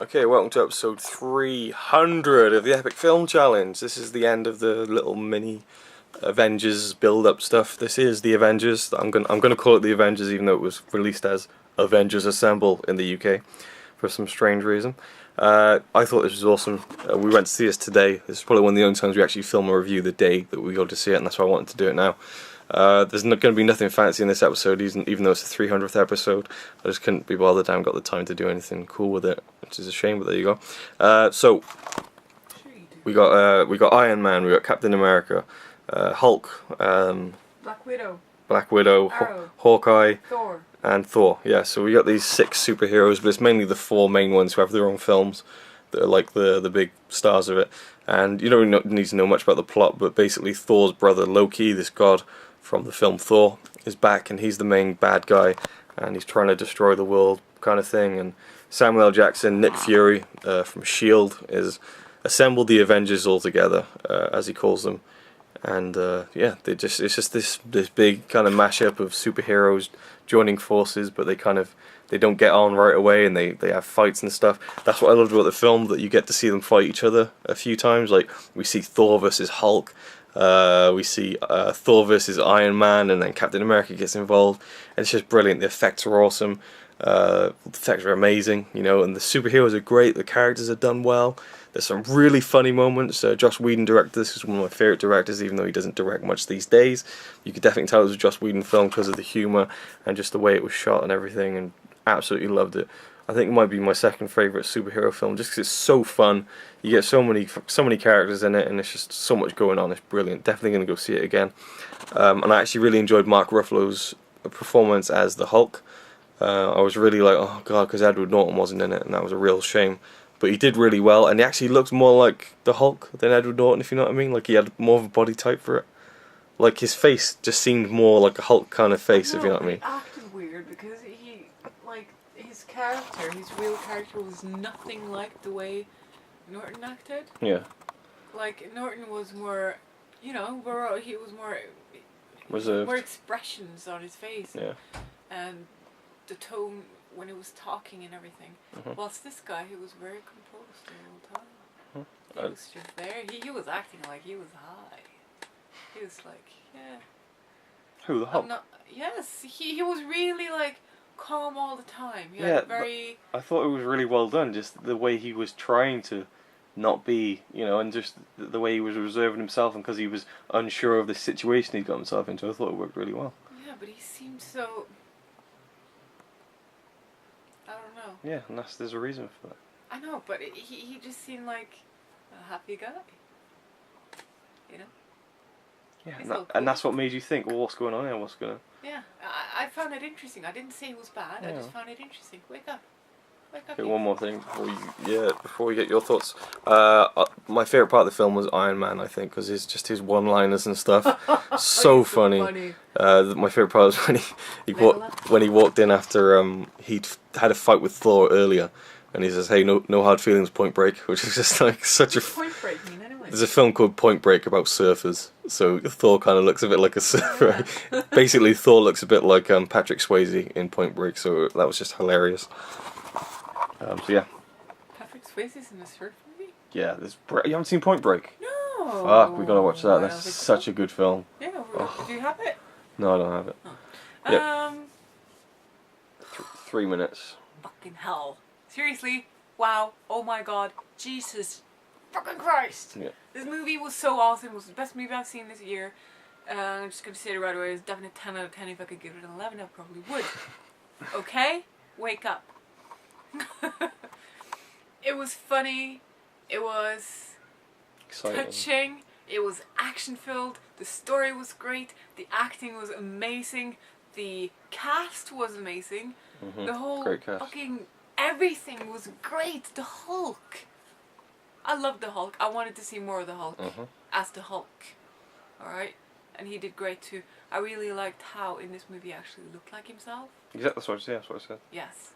Okay, welcome to episode 300 of the Epic Film Challenge. This is the end of the little mini Avengers build-up stuff. This is the Avengers. I'm gonna call it the Avengers, even though it was released as Avengers Assemble in the UK for some strange reason. I thought this was awesome. We went to see this today. This is probably one of the only times we actually film a review the day that we go to see it, and that's why I wanted to do it now. There's not going to be nothing fancy in this episode, even though it's the 300th episode. I just couldn't be bothered. I haven't got the time to do anything cool with it, which is a shame. But there you go. So we got Iron Man, we got Captain America, Hulk, Black Widow, Hawkeye, Thor. and Thor. Yeah, so we got these 6 superheroes, but it's mainly the 4 main ones who have their own films that are like the big stars of it. And you don't need to know much about the plot, but basically Thor's brother Loki, this god from the film Thor, is back, and he's the main bad guy, and he's trying to destroy the world kind of thing. And Samuel L. Jackson, Nick Fury from S.H.I.E.L.D. is assembled the Avengers all together, as he calls them. And yeah, it's just this big kind of mashup of superheroes joining forces, but they don't get on right away, and they have fights and stuff. That's what I loved about the film, that you get to see them fight each other a few times. Like, we see Thor versus Hulk, we see Thor versus Iron Man, and then Captain America gets involved, and it's just brilliant. The effects are awesome, the effects are amazing, you know, and the superheroes are great, the characters are done well. There's some really funny moments. Joss Whedon directed this. He's one of my favourite directors, even though he doesn't direct much these days. You could definitely tell it was a Joss Whedon film because of the humour and just the way it was shot and everything, and absolutely loved it. I think it might be my second favourite superhero film, just because it's so fun. You get so many characters in it, and there's just so much going on. It's brilliant. Definitely going to go see it again. And I actually really enjoyed Mark Ruffalo's performance as the Hulk. I was really like, oh god, because Edward Norton wasn't in it, and that was a real shame. But he did really well, and he actually looked more like the Hulk than Edward Norton, if you know what I mean. Like, he had more of a body type for it. Like, his face just seemed more like a Hulk kind of face, if you know what I mean. He acted weird because his character, his real character, was nothing like the way Norton acted. Yeah. Like, Norton was more, you know, he was more Reserved. More expressions on his face. Yeah. And the tone when he was talking and everything. Whilst this guy, he was very composed the whole time. He was just there. He was acting like he was high. He was like, yeah. Who, the Hulk? Yes, he was really like calm all the time. He Yeah, had very. I thought it was really well done. Just the way he was trying to not be, you know, and just the way he was reserving himself, and because he was unsure of the situation he got himself into. I thought it worked really well. Yeah, but he seemed so. I don't know. Yeah, and there's a reason for that. I know, but he just seemed like a happy guy. You know? Yeah, and that's what made you think, well, what's going on here? What's going on? Yeah, I found it interesting. I didn't say it was bad. Yeah. I just found it interesting. Wake up. Wake up. Okay, one more thing before we get your thoughts. My favourite part of the film was Iron Man, I think, because it's just his one-liners and stuff. so funny. My favourite part was when he walked in after he'd had a fight with Thor earlier, and he says, "Hey, no hard feelings, Point Break," which is just like such a. Point Break mean anyway? There's a film called Point Break about surfers, so Thor kind of looks a bit like a surfer. Yeah. Basically, Thor looks a bit like Patrick Swayze in Point Break, so that was just hilarious. So yeah. Patrick Swayze's in a surf movie? Yeah, you haven't seen Point Break? No. Fuck, we gotta watch that. That's such a good film. Yeah. Do you have it? No, I don't have it. Oh. Yep. 3 minutes. Fucking hell. Seriously? Wow. Oh my god. Jesus. Fucking Christ. Yeah. This movie was so awesome. It was the best movie I've seen this year. I'm just gonna say it right away. It's definitely 10 out of 10. If I could give it an 11, I probably would. Okay? Wake up. It was funny. It was exciting. Touching. It was action filled. The story was great. The acting was amazing. The cast was amazing. The whole fucking everything was great. The Hulk. I loved the Hulk. I wanted to see more of the Hulk as the Hulk. Alright? And he did great too. I really liked how in this movie he actually looked like himself. Exactly, that's what I said. Yes.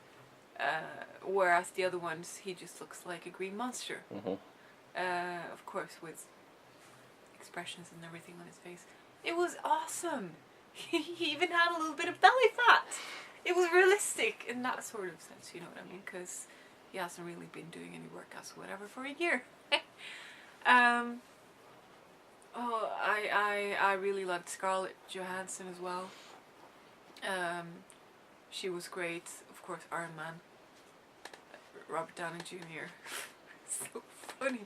Whereas the other ones, he just looks like a green monster. Of course, with expressions and everything on his face. It was awesome. He even had a little bit of belly fat. It was realistic in that sort of sense, you know what I mean? Because he hasn't really been doing any work as whatever for a year. I really liked Scarlett Johansson as well. She was great. Of course, Iron Man. Robert Downey Jr. So funny.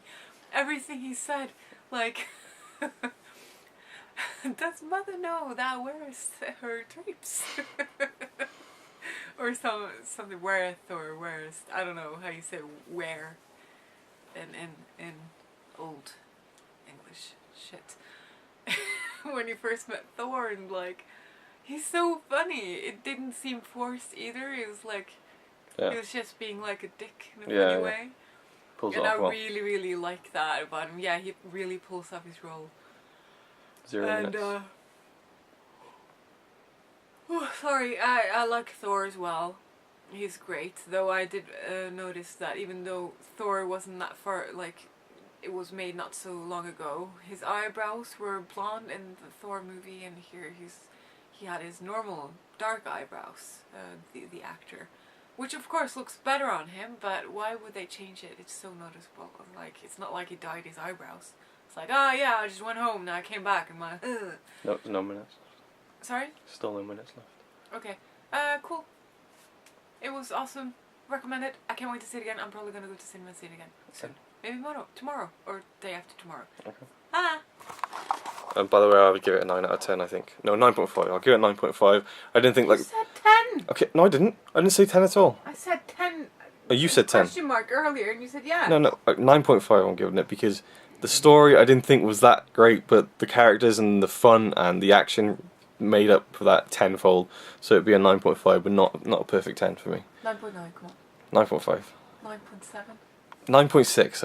Everything he said, like, does mother know that wears her drapes? Or something weareth or wearest. I don't know how you say wear in old English shit. When you first met Thor, and like, he's so funny. It didn't seem forced either. It was like, he was just being like a dick in a funny way. Pulls and it off I well. really, really like that about him. Yeah, he really pulls off his role. 0 minutes. Sorry, I like Thor as well. He's great. Though I did notice that even though Thor wasn't that far, like, it was made not so long ago, his eyebrows were blonde in the Thor movie, and here he had his normal dark eyebrows, the actor. Which of course looks better on him, but why would they change it? It's so noticeable. Like, it's not like he dyed his eyebrows. It's like, oh yeah, I just went home, now I came back and my... No minutes. Sorry? Still no minutes left. Okay. Cool. It was awesome. Recommend it. I can't wait to see it again. I'm probably going to go to cinema and see it again soon. Maybe tomorrow. Or day after tomorrow. Okay. Ah! By the way, I would give it a 9 out of 10, I think. No, 9.5. I'll give it 9.5. I didn't think like... You said 10! Okay, no I didn't. I didn't say 10 at all. I said 10. Oh, you said 10. Question mark earlier and you said yeah. No, like 9.5 I'm giving it because the story I didn't think was that great, but the characters and the fun and the action made up for that tenfold. So it'd be a 9.5, but not a perfect 10 for me. 9.9, come on. 9.5. 9.7. 9.6.